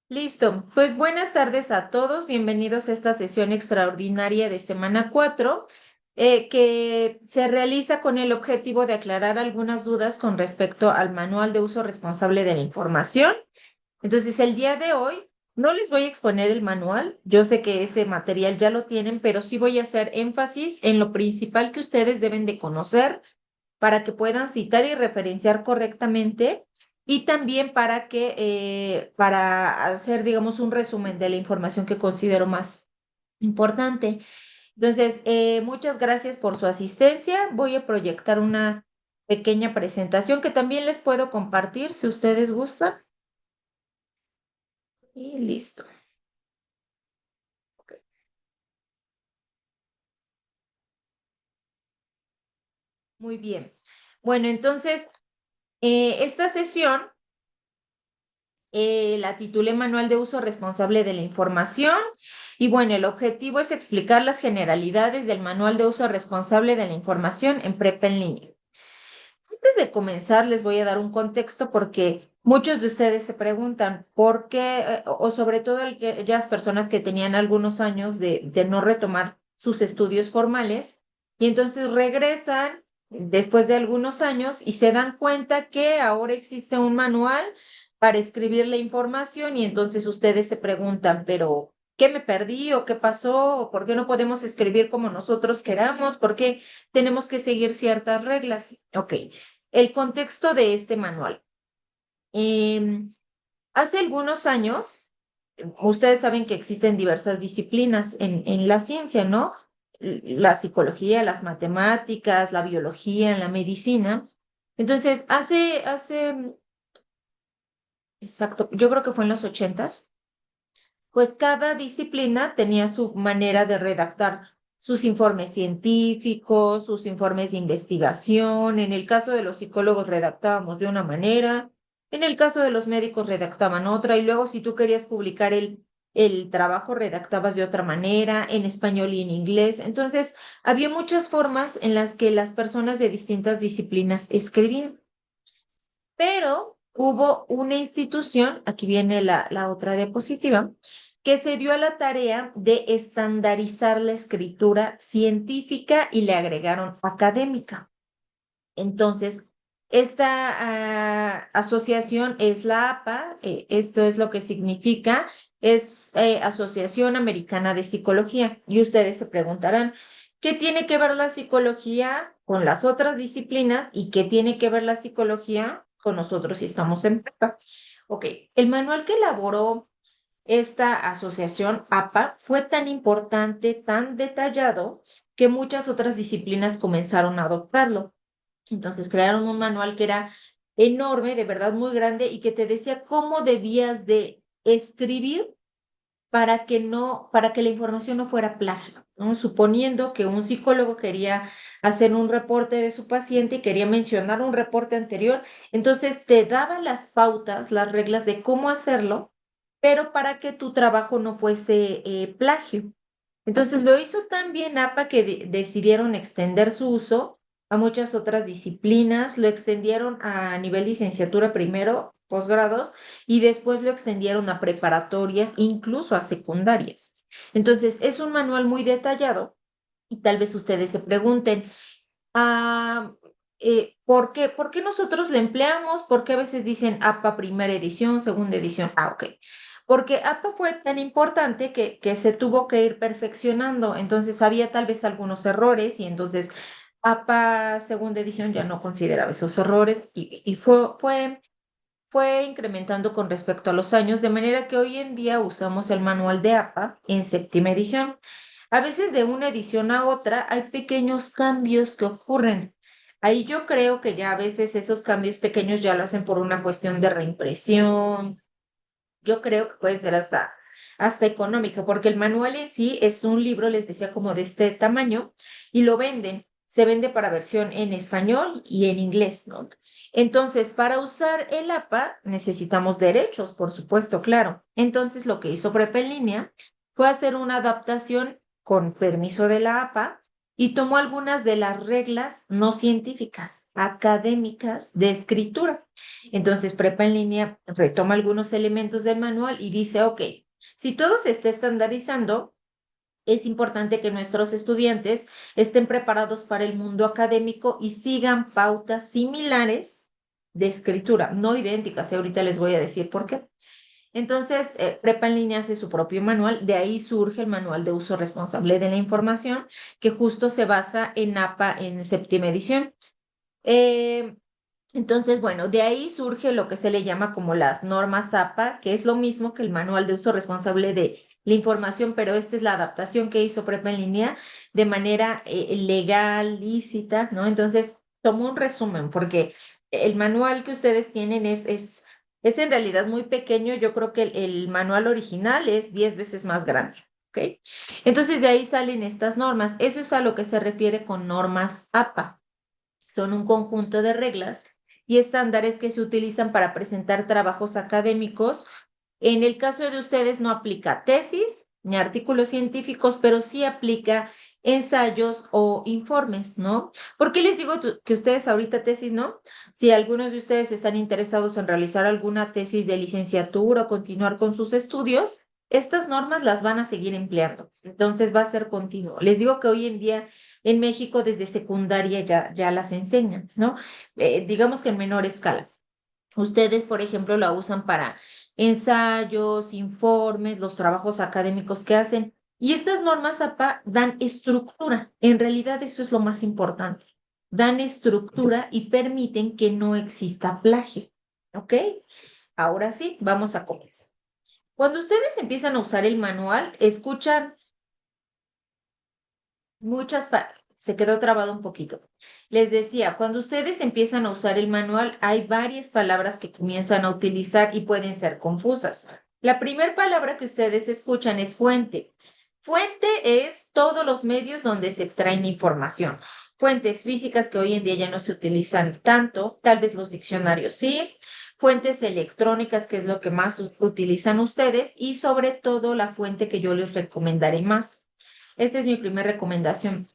Listo, pues buenas tardes a todos, bienvenidos a esta sesión extraordinaria de semana 4, que se realiza con el objetivo de aclarar algunas dudas con respecto al manual de uso responsable de la información. Entonces, el día de hoy no les voy a exponer el manual, yo sé que ese material ya lo tienen, pero sí voy a hacer énfasis en lo principal que ustedes deben de conocer para que puedan citar y referenciar correctamente y también para hacer, digamos, un resumen de la información que considero más importante. Entonces, muchas gracias por su asistencia. Voy a proyectar una pequeña presentación que también les puedo compartir si ustedes gustan. Y listo. Ok. Muy bien. Bueno, entonces, esta sesión la titulé Manual de Uso Responsable de la Información. Y bueno, el objetivo es explicar las generalidades del Manual de Uso Responsable de la Información en Prepa en línea. Antes de comenzar, les voy a dar un contexto porque muchos de ustedes se preguntan por qué, o sobre todo aquellas personas que tenían algunos años de no retomar sus estudios formales y entonces regresan después de algunos años y se dan cuenta que ahora existe un manual para escribir la información y entonces ustedes se preguntan, pero ¿qué me perdí o qué pasó? ¿O por qué no podemos escribir como nosotros queramos? ¿Por qué tenemos que seguir ciertas reglas? Ok. El contexto de este manual. Em, Hace algunos años, ustedes saben que existen diversas disciplinas en la ciencia, ¿no? La psicología, las matemáticas, la biología, la medicina. Entonces, exacto, yo creo que fue en los 80, pues cada disciplina tenía su manera de redactar sus informes científicos, sus informes de investigación. En el caso de los psicólogos redactábamos de una manera, en el caso de los médicos redactaban otra, y luego si tú querías publicar el trabajo redactabas de otra manera, en español y en inglés. Entonces, había muchas formas en las que las personas de distintas disciplinas escribían. Pero hubo una institución, aquí viene la otra diapositiva, que se dio a la tarea de estandarizar la escritura científica y le agregaron académica. Entonces, esta asociación es la APA, esto es lo que significa, es Asociación Americana de Psicología. Y ustedes se preguntarán, ¿qué tiene que ver la psicología con las otras disciplinas y qué tiene que ver la psicología con nosotros si estamos en prepa? Ok, el manual que elaboró esta asociación APA fue tan importante, tan detallado, que muchas otras disciplinas comenzaron a adoptarlo. Entonces crearon un manual que era enorme, de verdad muy grande, y que te decía cómo debías de escribir para que la información no fuera plagio, ¿no? Suponiendo que un psicólogo quería hacer un reporte de su paciente y quería mencionar un reporte anterior, entonces te daba las pautas, las reglas de cómo hacerlo, pero para que tu trabajo no fuese plagio. Entonces lo hizo tan bien APA que decidieron extender su uso a muchas otras disciplinas, lo extendieron a nivel licenciatura primero, posgrados, y después lo extendieron a preparatorias, incluso a secundarias. Entonces es un manual muy detallado y tal vez ustedes se pregunten, ah, por qué nosotros le empleamos? ¿Por qué a veces dicen APA primera edición, segunda edición? Ah, ok. Porque APA fue tan importante que se tuvo que ir perfeccionando. Entonces había tal vez algunos errores y entonces APA segunda edición ya no consideraba esos errores y fue incrementando con respecto a los años, de manera que hoy en día usamos el manual de APA en séptima edición. A veces de una edición a otra hay pequeños cambios que ocurren. Ahí yo creo que ya a veces esos cambios pequeños ya lo hacen por una cuestión de reimpresión. Yo creo que puede ser hasta económico, porque el manual en sí es un libro, les decía, como de este tamaño, y lo venden. Se vende para versión en español y en inglés, ¿no? Entonces, para usar el APA necesitamos derechos, por supuesto, claro. Entonces, lo que hizo Prepa en línea fue hacer una adaptación con permiso de la APA y tomó algunas de las reglas no científicas, académicas de escritura. Entonces, Prepa en línea retoma algunos elementos del manual y dice, ok, si todo se está estandarizando, es importante que nuestros estudiantes estén preparados para el mundo académico y sigan pautas similares de escritura, no idénticas, y ahorita les voy a decir por qué. Entonces, Prepa en línea hace su propio manual, de ahí surge el manual de uso responsable de la información, que justo se basa en APA en séptima edición. Eh, entonces, bueno, de ahí surge lo que se le llama como las normas APA, que es lo mismo que el manual de uso responsable de la información, pero esta es la adaptación que hizo Prepa en línea de manera legal, lícita, ¿no? Entonces, tomo un resumen, porque el manual que ustedes tienen es en realidad muy pequeño. Yo creo que el manual original es 10 veces más grande, ¿ok? Entonces, de ahí salen estas normas. Eso es a lo que se refiere con normas APA. Son un conjunto de reglas y estándares que se utilizan para presentar trabajos académicos. En el caso de ustedes no aplica tesis ni artículos científicos, pero sí aplica ensayos o informes, ¿no? ¿Por qué les digo que ustedes ahorita tesis no? Si algunos de ustedes están interesados en realizar alguna tesis de licenciatura o continuar con sus estudios, estas normas las van a seguir empleando. Entonces va a ser continuo. Les digo que hoy en día en México desde secundaria ya las enseñan, ¿no? Digamos que en menor escala. Ustedes, por ejemplo, la usan para ensayos, informes, los trabajos académicos que hacen. Y estas normas APA dan estructura. En realidad eso es lo más importante. Dan estructura y permiten que no exista plagio. ¿Ok? Ahora sí, vamos a comenzar. Cuando ustedes empiezan a usar el manual, escuchan se quedó trabado un poquito. Les decía, cuando ustedes empiezan a usar el manual, hay varias palabras que comienzan a utilizar y pueden ser confusas. La primera palabra que ustedes escuchan es fuente. Fuente es todos los medios donde se extraen información. Fuentes físicas que hoy en día ya no se utilizan tanto, tal vez los diccionarios sí. Fuentes electrónicas, que es lo que más utilizan ustedes, y sobre todo la fuente que yo les recomendaré más. Esta es mi primera recomendación.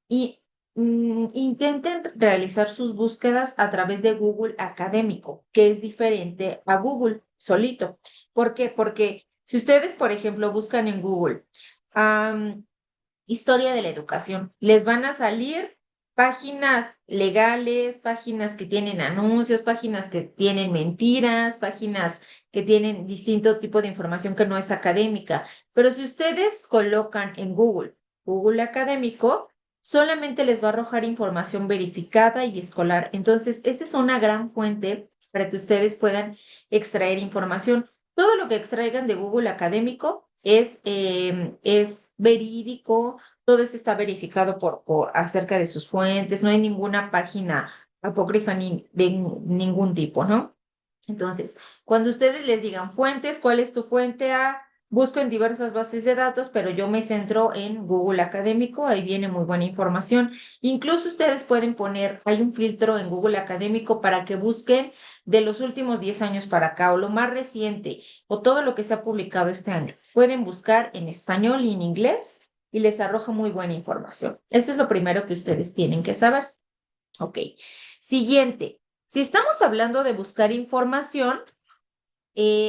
Y intenten realizar sus búsquedas a través de Google Académico, que es diferente a Google solito. ¿Por qué? Porque si ustedes, por ejemplo, buscan en Google historia de la educación, les van a salir páginas legales, páginas que tienen anuncios, páginas que tienen mentiras, páginas que tienen distinto tipo de información que no es académica. Pero si ustedes colocan en Google Académico, solamente les va a arrojar información verificada y escolar. Entonces, esa es una gran fuente para que ustedes puedan extraer información. Todo lo que extraigan de Google Académico es verídico, todo esto está verificado por acerca de sus fuentes, no hay ninguna página apócrifa ni de ningún tipo, ¿no? Entonces, cuando ustedes les digan fuentes, ¿cuál es tu fuente? Busco en diversas bases de datos, pero yo me centro en Google Académico, ahí viene muy buena información. Incluso ustedes pueden poner, hay un filtro en Google Académico para que busquen de los últimos 10 años para acá o lo más reciente o todo lo que se ha publicado este año. Pueden buscar en español y en inglés y les arroja muy buena información. Eso es lo primero que ustedes tienen que saber. Ok. Siguiente. Si estamos hablando de buscar información,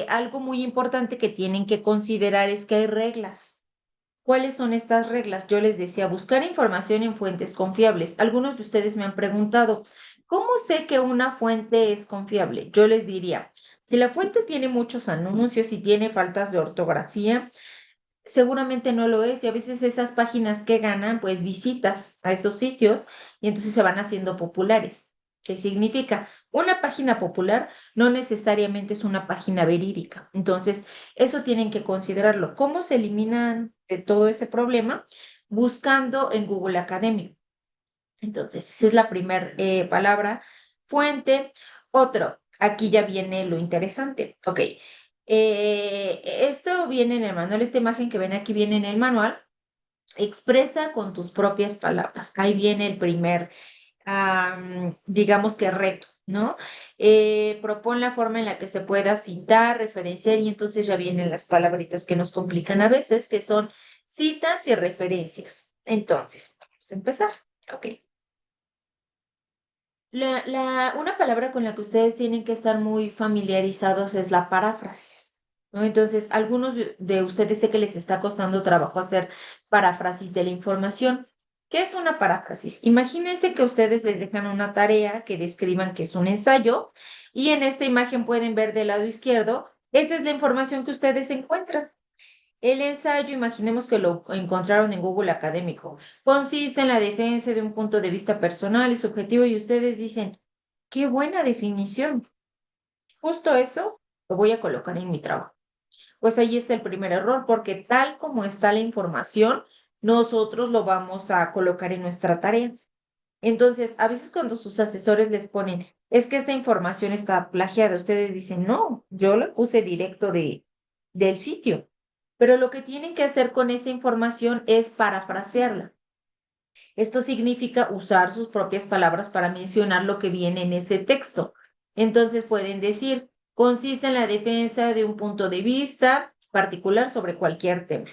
algo muy importante que tienen que considerar es que hay reglas. ¿Cuáles son estas reglas? Yo les decía, buscar información en fuentes confiables. Algunos de ustedes me han preguntado, ¿cómo sé que una fuente es confiable? Yo les diría, si la fuente tiene muchos anuncios y tiene faltas de ortografía, seguramente no lo es. Y a veces esas páginas que ganan, pues visitas a esos sitios y entonces se van haciendo populares. ¿Qué significa? Una página popular no necesariamente es una página verídica. Entonces, eso tienen que considerarlo. ¿Cómo se eliminan de todo ese problema? Buscando en Google Academy. Entonces, esa es la primera palabra, fuente. Otro, aquí ya viene lo interesante. Ok, esto viene en el manual, esta imagen que ven aquí viene en el manual. Expresa con tus propias palabras. Ahí viene el primer, digamos que reto, ¿no? Propon la forma en la que se pueda citar, referenciar, y entonces ya vienen las palabritas que nos complican a veces, que son citas y referencias. Entonces, Vamos a empezar. Ok. Una palabra con la que ustedes tienen que estar muy familiarizados es la paráfrasis, ¿no? Entonces, algunos de ustedes sé que les está costando trabajo hacer paráfrasis de la información. ¿Qué es una paráfrasis? Imagínense que ustedes les dejan una tarea que describan que es un ensayo y en esta imagen pueden ver del lado izquierdo, esa es la información que ustedes encuentran. El ensayo, imaginemos que lo encontraron en Google Académico, consiste en la defensa de un punto de vista personal y subjetivo y ustedes dicen, qué buena definición. Justo eso lo voy a colocar en mi trabajo. Pues ahí está el primer error, porque tal como está la información, nosotros lo vamos a colocar en nuestra tarea. Entonces, a veces cuando sus asesores les ponen, es que esta información está plagiada, ustedes dicen, no, yo la puse directo del sitio. Pero lo que tienen que hacer con esa información es parafrasearla. Esto significa usar sus propias palabras para mencionar lo que viene en ese texto. Entonces pueden decir, consiste en la defensa de un punto de vista particular sobre cualquier tema.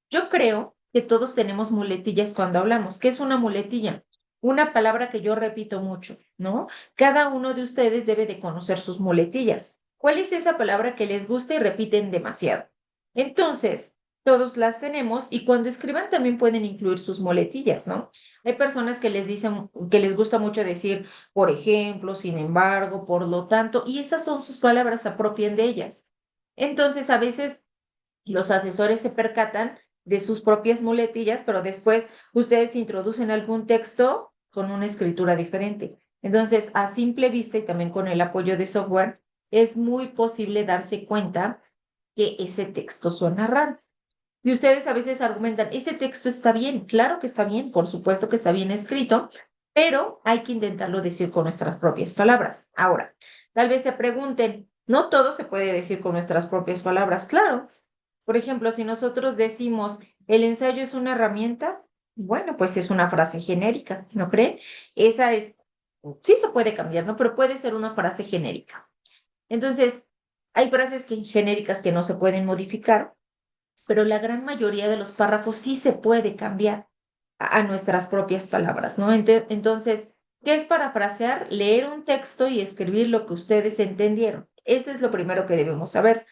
Yo creo que todos tenemos muletillas cuando hablamos. ¿Qué es una muletilla? Una palabra que yo repito mucho, ¿no? Cada uno de ustedes debe de conocer sus muletillas. ¿Cuál es esa palabra que les gusta y repiten demasiado? Entonces, todos las tenemos y cuando escriban también pueden incluir sus muletillas, ¿no? Hay personas que les dicen, que les gusta mucho decir, por ejemplo, sin embargo, por lo tanto, y esas son sus palabras, se apropian de ellas. Entonces, a veces los asesores se percatan de sus propias muletillas, pero después ustedes introducen algún texto con una escritura diferente. Entonces, a simple vista y también con el apoyo de software, es muy posible darse cuenta que ese texto suena raro. Y ustedes a veces argumentan, ese texto está bien, claro que está bien, por supuesto que está bien escrito, pero hay que intentarlo decir con nuestras propias palabras. Ahora, tal vez se pregunten, no todo se puede decir con nuestras propias palabras, claro. Por ejemplo, si nosotros decimos, el ensayo es una herramienta, bueno, pues es una frase genérica, ¿no cree? Esa es, sí se puede cambiar, ¿no? Pero puede ser una frase genérica. Entonces, hay frases genéricas que no se pueden modificar, pero la gran mayoría de los párrafos sí se puede cambiar a nuestras propias palabras, ¿no? Entonces, ¿qué es parafrasear? Leer un texto y escribir lo que ustedes entendieron. Eso es lo primero que debemos saber.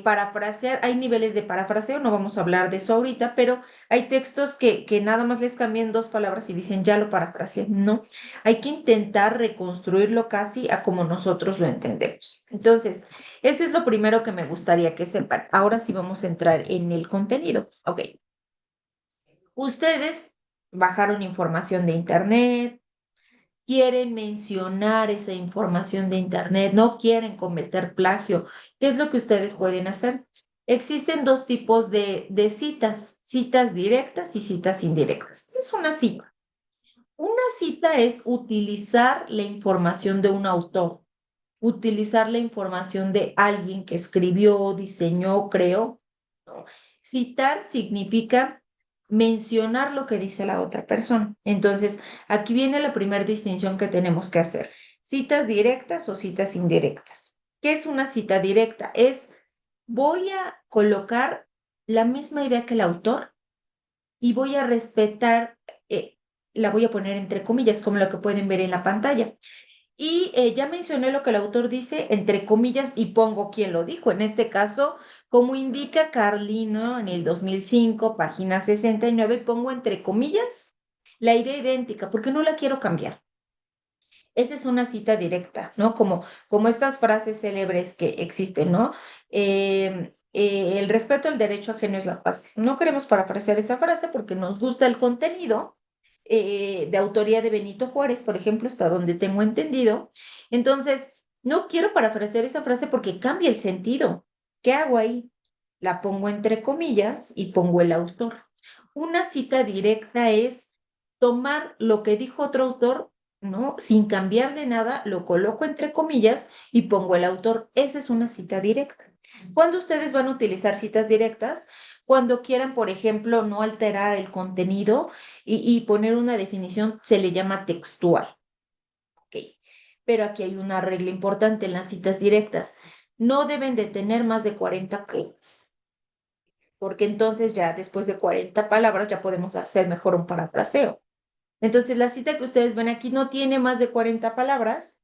Parafrasear, hay niveles de parafraseo, no vamos a hablar de eso ahorita, pero hay textos que nada más les cambian dos palabras y dicen ya lo parafraseé. No, hay que intentar reconstruirlo casi a como nosotros lo entendemos. Entonces, ese es lo primero que me gustaría que sepan. Ahora sí vamos a entrar en el contenido. Ok, ustedes bajaron información de internet, quieren mencionar esa información de Internet, no quieren cometer plagio. ¿Qué es lo que ustedes pueden hacer? Existen dos tipos de citas, citas directas y citas indirectas. ¿Qué es una cita? Una cita es utilizar la información de un autor, utilizar la información de alguien que escribió, diseñó, creó, ¿no? Citar significa mencionar lo que dice la otra persona. Entonces, aquí viene la primera distinción que tenemos que hacer. Citas directas o citas indirectas. ¿Qué es una cita directa? Es, voy a colocar la misma idea que el autor y voy a respetar, la voy a poner entre comillas, como lo que pueden ver en la pantalla. Y ya mencioné lo que el autor dice, entre comillas, y pongo quién lo dijo. En este caso, como indica Carlino en el 2005, página 69, pongo entre comillas la idea idéntica, porque no la quiero cambiar. Esa es una cita directa, ¿no? Como estas frases célebres que existen, ¿no? El respeto al derecho ajeno es la paz. No queremos parafrasear esa frase porque nos gusta el contenido de autoría de Benito Juárez, por ejemplo, hasta donde tengo entendido. Entonces, no quiero parafrasear esa frase porque cambia el sentido. ¿Qué hago ahí? La pongo entre comillas y pongo el autor. Una cita directa es tomar lo que dijo otro autor, ¿no? Sin cambiarle nada, lo coloco entre comillas y pongo el autor. Esa es una cita directa. ¿Cuándo ustedes van a utilizar citas directas? Cuando quieran, por ejemplo, no alterar el contenido y poner una definición, se le llama textual. Ok. Pero aquí hay una regla importante en las citas directas. No deben de tener más de 40 palabras. porque entonces ya después de 40 palabras ya podemos hacer mejor un parafraseo. Entonces, la cita que ustedes ven aquí no tiene más de 40 palabras.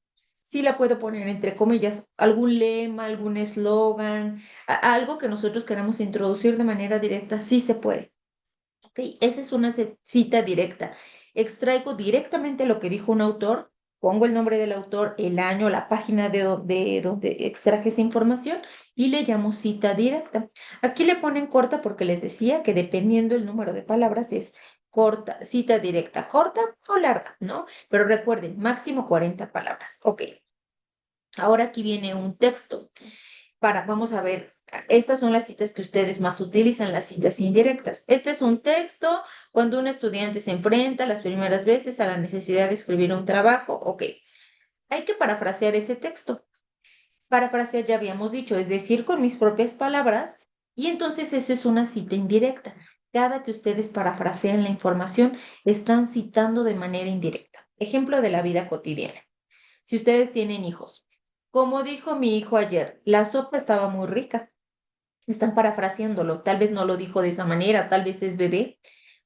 Sí la puedo poner entre comillas, algún lema, algún eslogan, algo que nosotros queramos introducir de manera directa, sí se puede. ¿Ok? Esa es una cita directa. Extraigo directamente lo que dijo un autor, pongo el nombre del autor, el año, la página de donde extraje esa información y le llamo cita directa. Aquí le ponen corta porque les decía que dependiendo el número de palabras es corta, cita directa, corta o larga, ¿no? Pero recuerden, máximo 40 palabras. Ok, ahora aquí viene un texto vamos a ver, estas son las citas que ustedes más utilizan, las citas indirectas. Este es un texto cuando un estudiante se enfrenta las primeras veces a la necesidad de escribir un trabajo. Ok, hay que parafrasear ese texto. Parafrasear ya habíamos dicho, es decir, con mis propias palabras, y entonces eso es una cita indirecta. Cada que ustedes parafrasean la información, están citando de manera indirecta. Ejemplo de la vida cotidiana. Si ustedes tienen hijos, como dijo mi hijo ayer, la sopa estaba muy rica. Están parafraseándolo. Tal vez no lo dijo de esa manera, tal vez es bebé.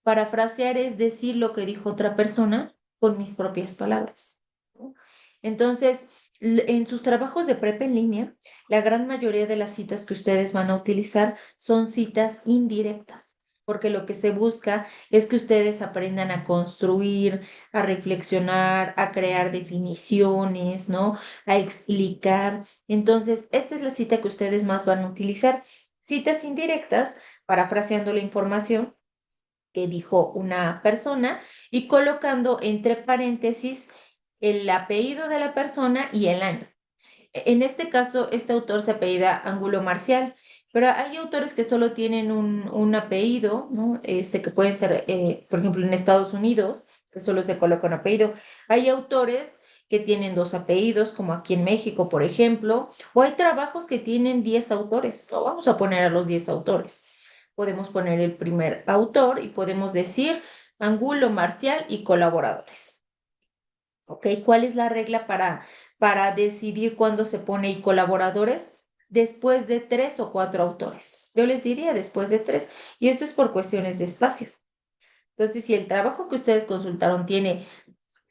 Parafrasear es decir lo que dijo otra persona con mis propias palabras, ¿no? Entonces, en sus trabajos de prepa en línea, la gran mayoría de las citas que ustedes van a utilizar son citas indirectas, porque lo que se busca es que ustedes aprendan a construir, a reflexionar, a crear definiciones, ¿no? A explicar. Entonces, esta es la cita que ustedes más van a utilizar. Citas indirectas, parafraseando la información que dijo una persona y colocando entre paréntesis el apellido de la persona y el año. En este caso, este autor se apellida Ángulo Marcial, pero hay autores que solo tienen un apellido, ¿no? Que pueden ser, por ejemplo, en Estados Unidos, que solo se coloca un apellido. Hay autores que tienen dos apellidos, como aquí en México, por ejemplo, o hay trabajos que tienen 10 autores. No vamos a poner a los 10 autores. Podemos poner el primer autor y podemos decir Ángulo Marcial y colaboradores. ¿Ok? ¿Cuál es la regla para decidir cuándo se pone y colaboradores? Después de 3 o 4 autores. Yo les diría después de 3. Y esto es por cuestiones de espacio. Entonces, si el trabajo que ustedes consultaron tiene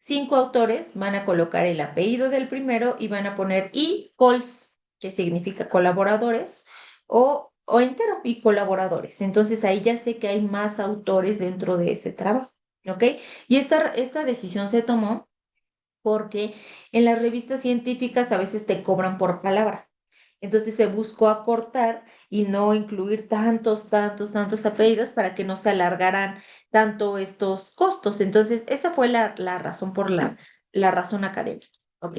5 autores, van a colocar el apellido del primero y van a poner y cols, que significa colaboradores, o entero y colaboradores. Entonces ahí ya sé que hay más autores dentro de ese trabajo. ¿Ok? Y esta decisión se tomó porque en las revistas científicas a veces te cobran por palabra. Entonces se buscó acortar y no incluir tantos apellidos para que no se alargaran tanto estos costos. Entonces, esa fue la razón por la razón académica. Ok.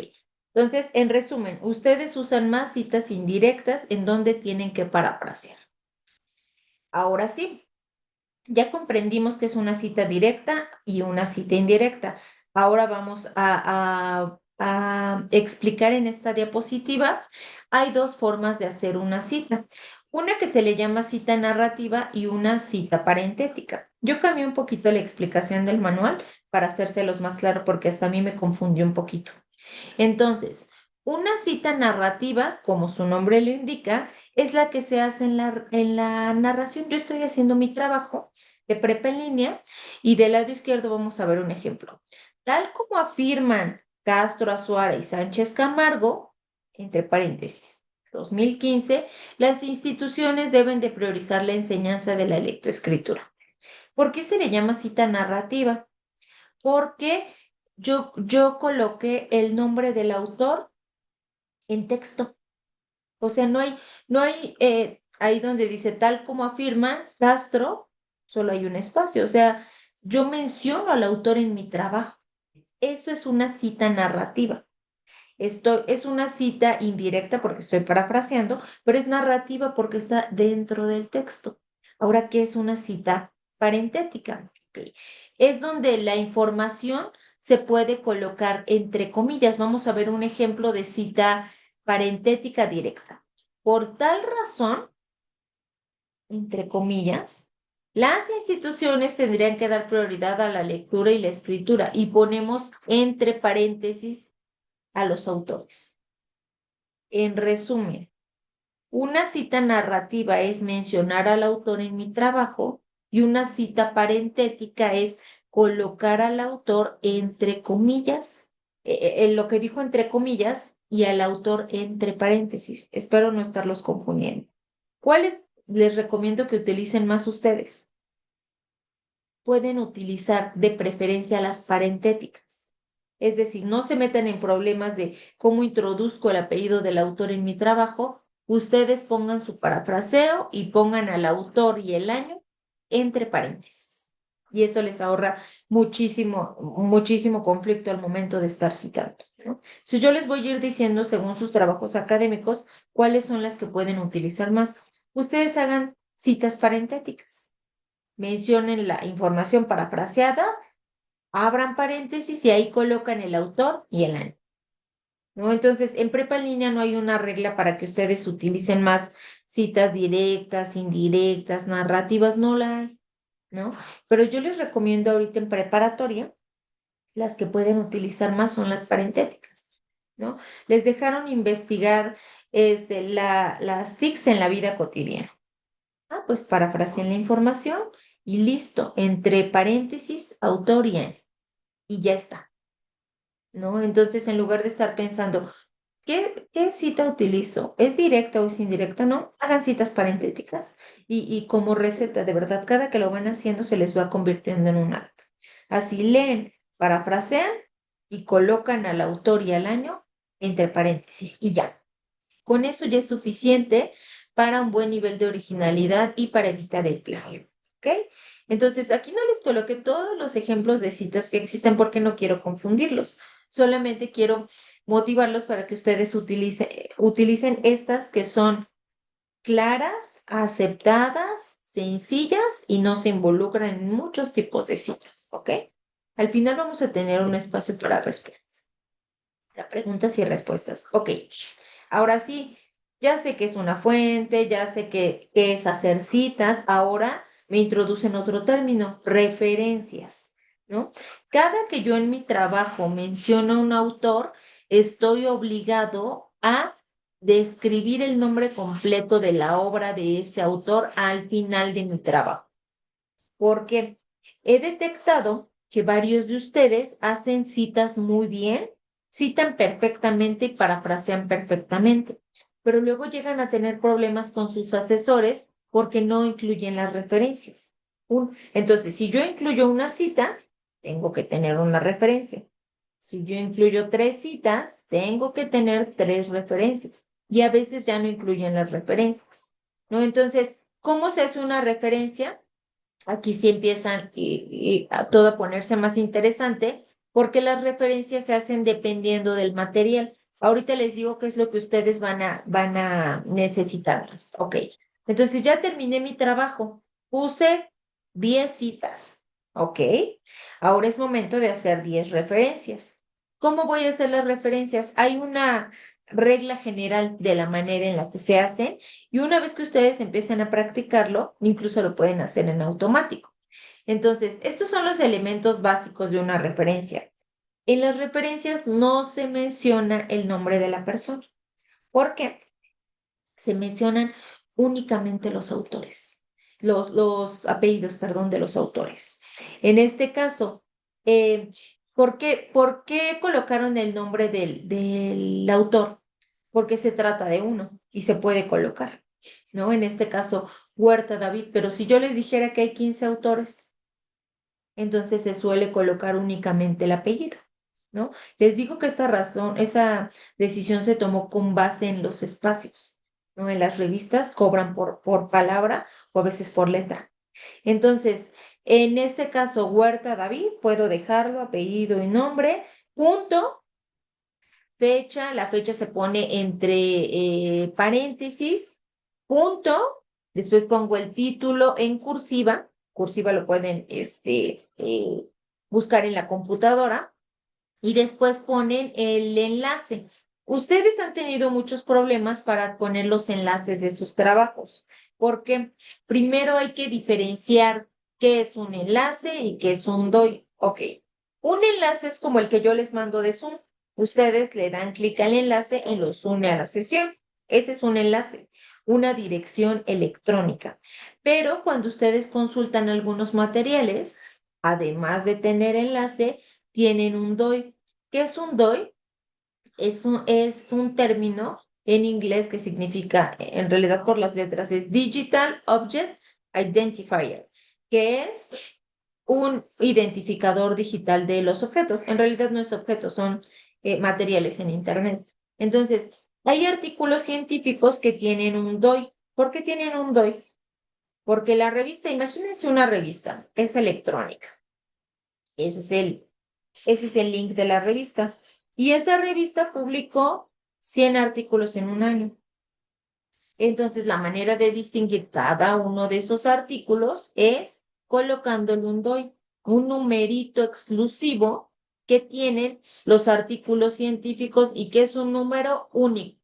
Entonces, en resumen, ustedes usan más citas indirectas en donde tienen que parafrasear. Ahora sí, ya comprendimos que es una cita directa y una cita indirecta. Ahora vamos a explicar en esta diapositiva. Hay dos formas de hacer una cita. Una que se le llama cita narrativa y una cita parentética. Yo cambié un poquito la explicación del manual para hacérselos más claro porque hasta a mí me confundió un poquito. Entonces, una cita narrativa, como su nombre lo indica, es la que se hace en la narración. Yo estoy haciendo mi trabajo de prepa en línea y del lado izquierdo vamos a ver un ejemplo. Tal como afirman Castro Azuara y Sánchez Camargo, entre paréntesis, 2015, las instituciones deben de priorizar la enseñanza de la lectoescritura. ¿Por qué se le llama cita narrativa? Porque yo coloqué el nombre del autor en texto. O sea, no hay ahí donde dice tal como afirman Castro, solo hay un espacio. O sea, yo menciono al autor en mi trabajo. Eso es una cita narrativa. Esto es una cita indirecta porque estoy parafraseando, pero es narrativa porque está dentro del texto. Ahora, ¿qué es una cita parentética? Ok. Es donde la información se puede colocar entre comillas. Vamos a ver un ejemplo de cita parentética directa. Por tal razón, entre comillas, las instituciones tendrían que dar prioridad a la lectura y la escritura y ponemos entre paréntesis a los autores. En resumen, Una cita narrativa es mencionar al autor en mi trabajo y una cita parentética es colocar al autor entre comillas, en lo que dijo entre comillas y al autor entre paréntesis. Espero no estarlos confundiendo. ¿Cuáles les recomiendo que utilicen más ustedes? Pueden utilizar de preferencia las parentéticas. Es decir, no se metan en problemas de cómo introduzco el apellido del autor en mi trabajo. Ustedes pongan su parafraseo y pongan al autor y el año entre paréntesis. Y eso les ahorra muchísimo, muchísimo conflicto al momento de estar citando, ¿no? Si yo les voy a ir diciendo, según sus trabajos académicos, cuáles son las que pueden utilizar más. Ustedes hagan citas parentéticas, mencionen la información parafraseada, abran paréntesis y ahí colocan el autor y el año, ¿no? Entonces, en prepa en línea no hay una regla para que ustedes utilicen más citas directas, indirectas, narrativas, no la hay, ¿no? Pero yo les recomiendo ahorita en preparatoria, las que pueden utilizar más son las parentéticas, ¿no? Les dejaron investigar las TICs en la vida cotidiana. Ah, pues parafraseen la información y listo, entre paréntesis, autor y año, y ya está, ¿no? Entonces, en lugar de estar pensando, ¿qué cita utilizo? ¿Es directa o es indirecta? No, hagan citas parentéticas y como receta, de verdad, cada que lo van haciendo se les va convirtiendo en un hábito. Así leen, parafrasean y colocan al autor y al año entre paréntesis y ya. Con eso ya es suficiente para un buen nivel de originalidad y para evitar el plagio. ¿Ok? Entonces, aquí no les coloqué todos los ejemplos de citas que existen porque no quiero confundirlos. Solamente quiero motivarlos para que ustedes utilicen estas que son claras, aceptadas, sencillas y no se involucran en muchos tipos de citas. ¿Ok? Al final vamos a tener un espacio para respuestas. Para preguntas y respuestas. Ok. Ahora sí, ya sé que es una fuente, ya sé que es hacer citas. Ahora me introducen otro término, referencias, ¿no? Cada que yo en mi trabajo menciono a un autor, estoy obligado a describir el nombre completo de la obra de ese autor al final de mi trabajo. Porque he detectado que varios de ustedes hacen citas muy bien, citan perfectamente y parafrasean perfectamente, pero luego llegan a tener problemas con sus asesores porque no incluyen las referencias. Entonces, si yo incluyo una cita, tengo que tener una referencia. Si yo incluyo 3 citas, tengo que tener 3 referencias. Y a veces ya no incluyen las referencias, ¿no? Entonces, ¿cómo se hace una referencia? Aquí sí empiezan y a todo a ponerse más interesante porque las referencias se hacen dependiendo del material. Ahorita les digo qué es lo que ustedes van a necesitar más. Ok, entonces ya terminé mi trabajo. Puse 10 citas. Ok, ahora es momento de hacer 10 referencias. ¿Cómo voy a hacer las referencias? Hay una regla general de la manera en la que se hacen y una vez que ustedes empiecen a practicarlo, incluso lo pueden hacer en automático. Entonces, estos son los elementos básicos de una referencia. En las referencias no se menciona el nombre de la persona. ¿Por qué? Se mencionan únicamente los autores, los apellidos, perdón, de los autores. En este caso, ¿por qué colocaron el nombre del autor? Porque se trata de uno y se puede colocar, ¿no? En este caso, Huerta David, pero si yo les dijera que hay 15 autores, entonces se suele colocar únicamente el apellido, ¿no? Les digo que esa decisión se tomó con base en los espacios, ¿no? En las revistas cobran por palabra o a veces por letra. Entonces, en este caso, Huerta David, puedo dejarlo, apellido y nombre, punto, fecha, la fecha se pone entre paréntesis, punto, después pongo el título en cursiva, cursiva lo pueden buscar en la computadora, y después ponen el enlace. Ustedes han tenido muchos problemas para poner los enlaces de sus trabajos, porque primero hay que diferenciar qué es un enlace y qué es un DOI. Ok, un enlace es como el que yo les mando de Zoom. Ustedes le dan clic al enlace y los une a la sesión. Ese es un enlace. una dirección electrónica. Pero cuando ustedes consultan algunos materiales, además de tener enlace, tienen un DOI. ¿Qué es un DOI? Es un término en inglés que significa, en realidad por las letras, es Digital Object Identifier, que es un identificador digital de los objetos. En realidad no es objetos, son materiales en Internet. Entonces, hay artículos científicos que tienen un DOI. ¿Por qué tienen un DOI? Porque la revista, imagínense una revista, es electrónica. Ese es ese es el link de la revista. Y esa revista publicó 100 artículos en un año. Entonces, la manera de distinguir cada uno de esos artículos es colocándole un DOI, un numerito exclusivo que tienen los artículos científicos y que es un número único.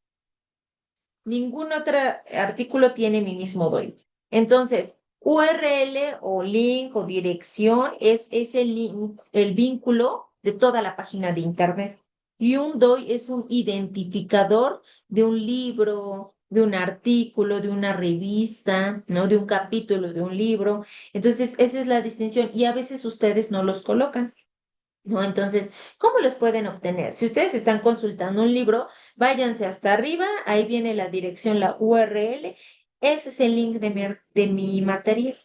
Ningún otro artículo tiene mi mismo DOI. Entonces, URL o link o dirección es el link, el vínculo de toda la página de Internet. Y un DOI es un identificador de un libro, de un artículo, de una revista, ¿no? De un capítulo de un libro. Entonces, esa es la distinción y a veces ustedes no los colocan. ¿No? Entonces, ¿cómo los pueden obtener? Si ustedes están consultando un libro, váyanse hasta arriba, ahí viene la dirección, la URL, ese es el link de mi material.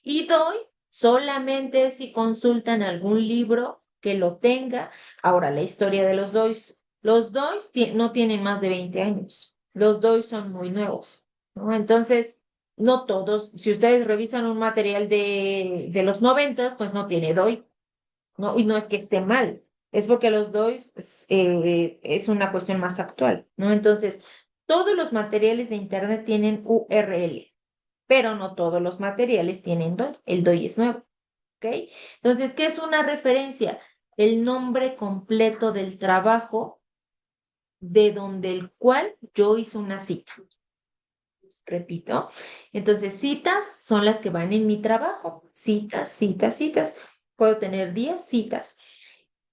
Y doy solamente si consultan algún libro que lo tenga. Ahora, la historia de los DOIs. Los DOIs no tienen más de 20 años. Los DOIs son muy nuevos, ¿no? Entonces, no todos, si ustedes revisan un material de los 90, pues no tiene DOI. ¿No? Y no es que esté mal, es porque los DOIs es una cuestión más actual, ¿no? Entonces, todos los materiales de Internet tienen URL, pero no todos los materiales tienen DOI. El DOI es nuevo, ¿ok? Entonces, ¿qué es una referencia? El nombre completo del trabajo de donde el cual yo hice una cita. Repito. Entonces, citas son las que van en mi trabajo. Citas, citas, citas. Puedo tener 10 citas.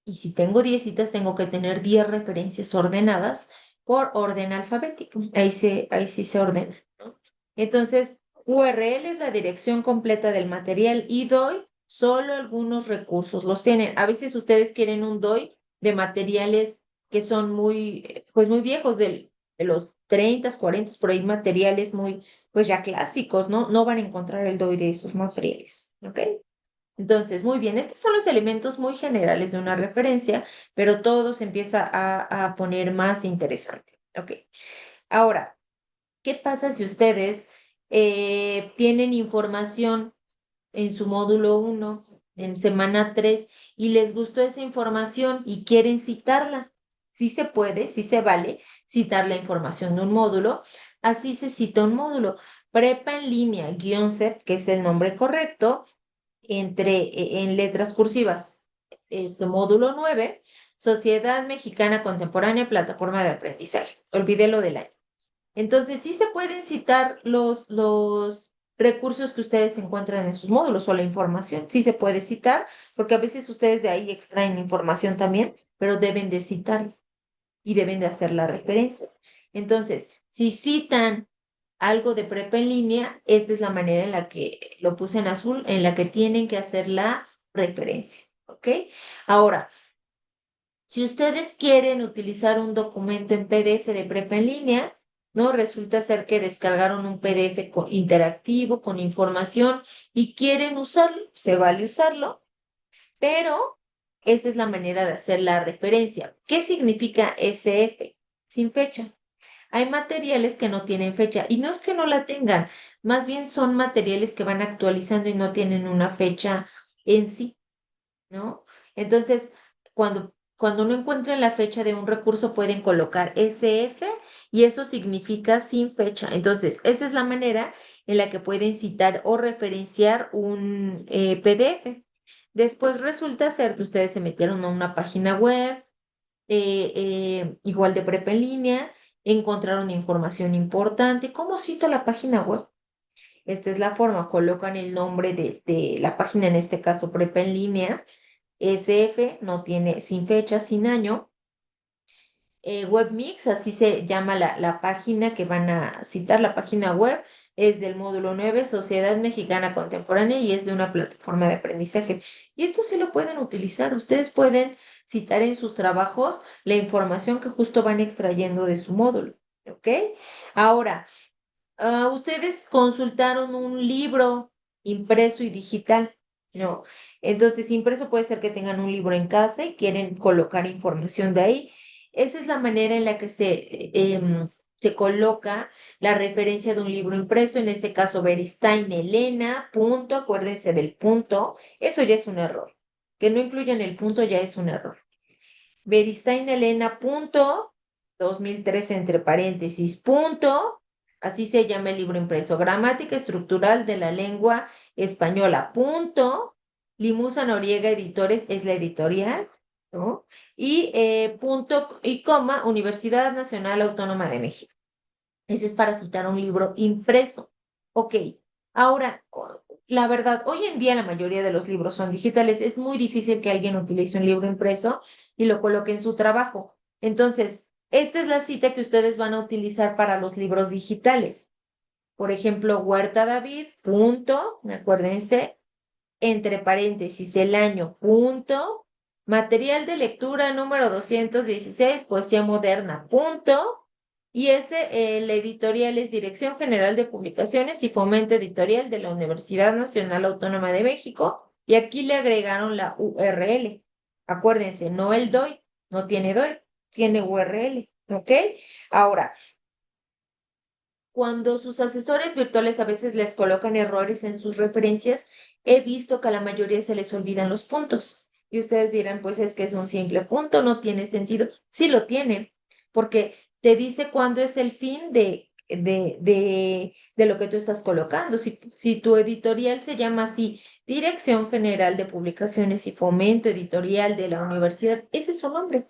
Y si tengo 10 citas, tengo que tener 10 referencias ordenadas por orden alfabético. Ahí sí se ordena, ¿no? Entonces, URL es la dirección completa del material y DOI, solo algunos recursos los tienen. A veces ustedes quieren un DOI de materiales que son pues muy viejos, de los 30, 40, por ahí materiales muy, pues ya clásicos, ¿no? No van a encontrar el DOI de esos materiales, ¿ok? Entonces, muy bien, estos son los elementos muy generales de una referencia, pero todo se empieza a poner más interesante. Ok, ahora, ¿qué pasa si ustedes tienen información en su módulo 1 en semana 3 y les gustó esa información y quieren citarla? Sí se puede, sí se vale citar la información de un módulo. Así se cita un módulo. Prepa en línea, guión CEP, que es el nombre correcto en letras cursivas. Módulo 9, Sociedad Mexicana Contemporánea, Plataforma de Aprendizaje. Olvidé lo del año. Entonces, sí se pueden citar los recursos que ustedes encuentran en sus módulos o la información. Sí se puede citar, porque a veces ustedes de ahí extraen información también, pero deben de citarla y deben de hacer la referencia. Entonces, si citan algo de prepa en línea, esta es la manera en la que lo puse en azul, en la que tienen que hacer la referencia, ¿ok? Ahora, si ustedes quieren utilizar un documento en PDF de prepa en línea, ¿no? Resulta ser que descargaron un PDF interactivo con información y quieren usarlo, se vale usarlo, pero esta es la manera de hacer la referencia. ¿Qué significa SF? Sin fecha. Hay materiales que no tienen fecha y no es que no la tengan, más bien son materiales que van actualizando y no tienen una fecha en sí, ¿no? Entonces, cuando no encuentren la fecha de un recurso, pueden colocar SF y eso significa sin fecha. Entonces, esa es la manera en la que pueden citar o referenciar un PDF. Después resulta ser que ustedes se metieron a una página web, igual de prepa en línea, encontraron información importante. ¿Cómo cito la página web? Esta es la forma, colocan el nombre de la página, en este caso prepa en línea, SF, no tiene sin fecha, sin año, WebMix, así se llama la página que van a citar, la página web. Es del módulo 9 Sociedad Mexicana Contemporánea, y es de una plataforma de aprendizaje. Y esto sí lo pueden utilizar. Ustedes pueden citar en sus trabajos la información que justo van extrayendo de su módulo. ¿Ok? Ahora, ustedes consultaron un libro impreso y digital, ¿no? Entonces, impreso puede ser que tengan un libro en casa y quieren colocar información de ahí. Esa es la manera en la que se coloca la referencia de un libro impreso, en ese caso, Beristain Elena, punto, acuérdense del punto, eso ya es un error. Que no incluyan el punto ya es un error. Beristain Elena, punto, 2003 entre paréntesis, punto, así se llama el libro impreso, Gramática Estructural de la Lengua Española, punto, Limusa Noriega Editores es la editorial, ¿no? Y punto y coma, Universidad Nacional Autónoma de México. Ese es para citar un libro impreso. Ok, ahora, la verdad, hoy en día la mayoría de los libros son digitales. Es muy difícil que alguien utilice un libro impreso y lo coloque en su trabajo. Entonces, esta es la cita que ustedes van a utilizar para los libros digitales. Por ejemplo, Huerta David, punto, acuérdense, entre paréntesis, el año, punto, material de lectura número 216 poesía moderna, punto, y la editorial es Dirección General de Publicaciones y Fomento Editorial de la Universidad Nacional Autónoma de México, y aquí le agregaron la URL. Acuérdense, no el DOI, no tiene DOI, tiene URL, ¿ok? Ahora, cuando sus asesores virtuales a veces les colocan errores en sus referencias, he visto que a la mayoría se les olvidan los puntos. Y ustedes dirán, pues es que es un simple punto, no tiene sentido. Sí lo tiene, porque te dice cuándo es el fin de lo que tú estás colocando. Si tu editorial se llama así, Dirección General de Publicaciones y Fomento Editorial de la Universidad, ese es su nombre.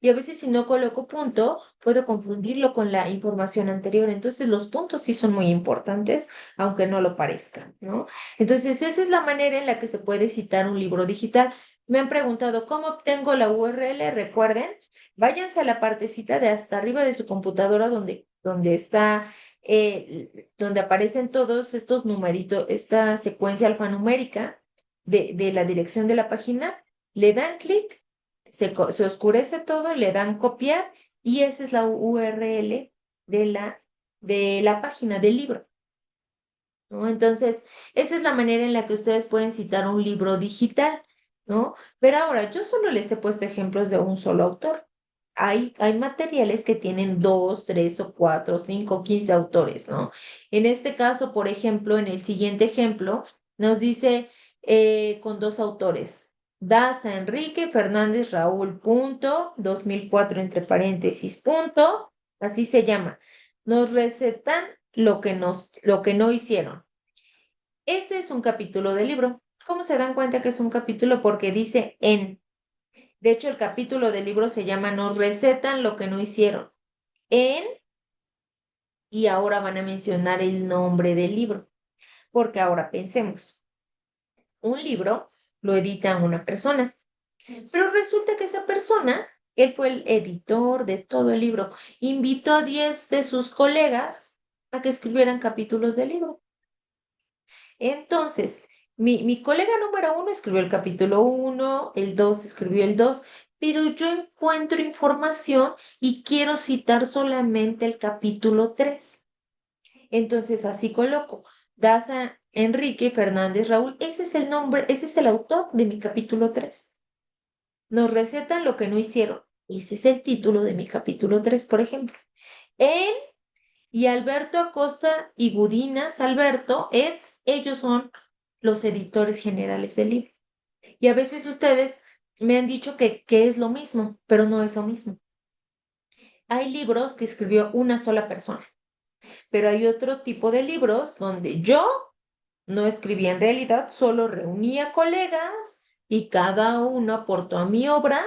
Y a veces si no coloco punto, puedo confundirlo con la información anterior. Entonces los puntos sí son muy importantes, aunque no lo parezcan, ¿no? Entonces esa es la manera en la que se puede citar un libro digital. Me han preguntado, ¿cómo obtengo la URL? Recuerden, váyanse a la partecita de hasta arriba de su computadora donde está, donde aparecen todos estos numeritos, esta secuencia alfanumérica de la dirección de la página. Le dan clic, se oscurece todo, le dan copiar y esa es la URL de la página del libro, ¿no? Entonces, esa es la manera en la que ustedes pueden citar un libro digital, ¿no? Pero ahora, yo solo les he puesto ejemplos de un solo autor. Hay materiales que tienen dos, tres o cuatro, cinco, 15 autores, ¿no? En este caso, por ejemplo, en el siguiente ejemplo, nos dice con dos autores, Daza Enrique Fernández Raúl, punto, 2004 entre paréntesis, punto, así se llama. Nos recetan lo que no hicieron. Ese es un capítulo del libro. ¿Cómo se dan cuenta que es un capítulo? Porque dice en. De hecho, el capítulo del libro se llama Nos recetan lo que no hicieron. En, y ahora van a mencionar el nombre del libro. Porque ahora pensemos, un libro lo edita una persona, pero resulta que esa persona, él fue el editor de todo el libro, invitó a 10 de sus colegas a que escribieran capítulos del libro. Entonces, mi colega número 1 escribió el capítulo 1, el 2 escribió el 2, pero yo encuentro información y quiero citar solamente el capítulo 3. Entonces, así coloco, Daza Enrique Fernández Raúl, ese es el nombre, ese es el autor de mi capítulo 3. Nos recetan lo que no hicieron. Ese es el título de mi capítulo 3, por ejemplo. Él y Alberto Acosta y Gudinas, Alberto, ellos son los editores generales del libro. Y a veces ustedes me han dicho que es lo mismo, pero no es lo mismo. Hay libros que escribió una sola persona, pero hay otro tipo de libros donde yo no escribí en realidad, solo reunía colegas y cada uno aportó a mi obra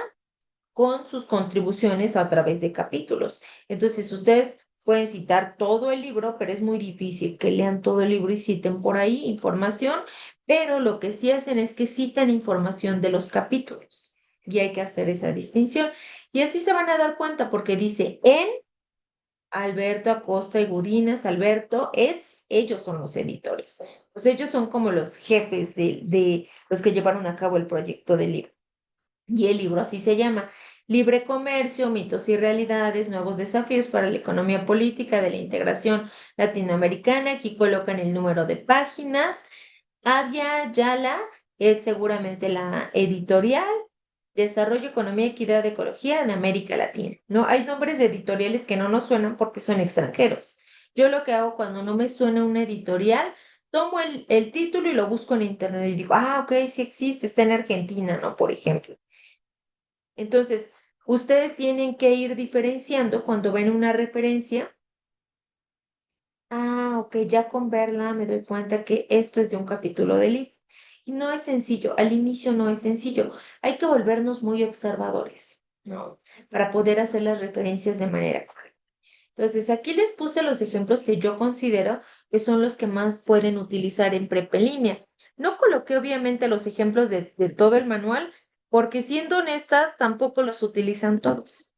con sus contribuciones a través de capítulos. Entonces, ustedes pueden citar todo el libro, pero es muy difícil que lean todo el libro y citen por ahí información, pero lo que sí hacen es que citan información de los capítulos y hay que hacer esa distinción. Y así se van a dar cuenta porque dice en Alberto Acosta y Gudinas, Alberto Eds, ellos son los editores. Pues ellos son como los jefes de los que llevaron a cabo el proyecto del libro. Y el libro así se llama: Libre Comercio, mitos y realidades, nuevos desafíos para la economía política de la integración latinoamericana. Aquí colocan el número de páginas. Avia Yala es seguramente la editorial. Desarrollo, Economía, Equidad, Ecología en América Latina. No hay nombres de editoriales que no nos suenan porque son extranjeros. Yo lo que hago cuando no me suena una editorial, tomo el título y lo busco en internet y digo, ah, ok, sí existe, está en Argentina, ¿no? Por ejemplo. Entonces, ustedes tienen que ir diferenciando cuando ven una referencia. Ah, ok, ya con verla me doy cuenta que esto es de un capítulo del libro. Y no es sencillo, al inicio no es sencillo. Hay que volvernos muy observadores, ¿no? Para poder hacer las referencias de manera correcta. Entonces, aquí les puse los ejemplos que yo considero que son los que más pueden utilizar en prepa en línea. No coloqué obviamente los ejemplos de todo el manual, porque siendo honestas, tampoco los utilizan todos.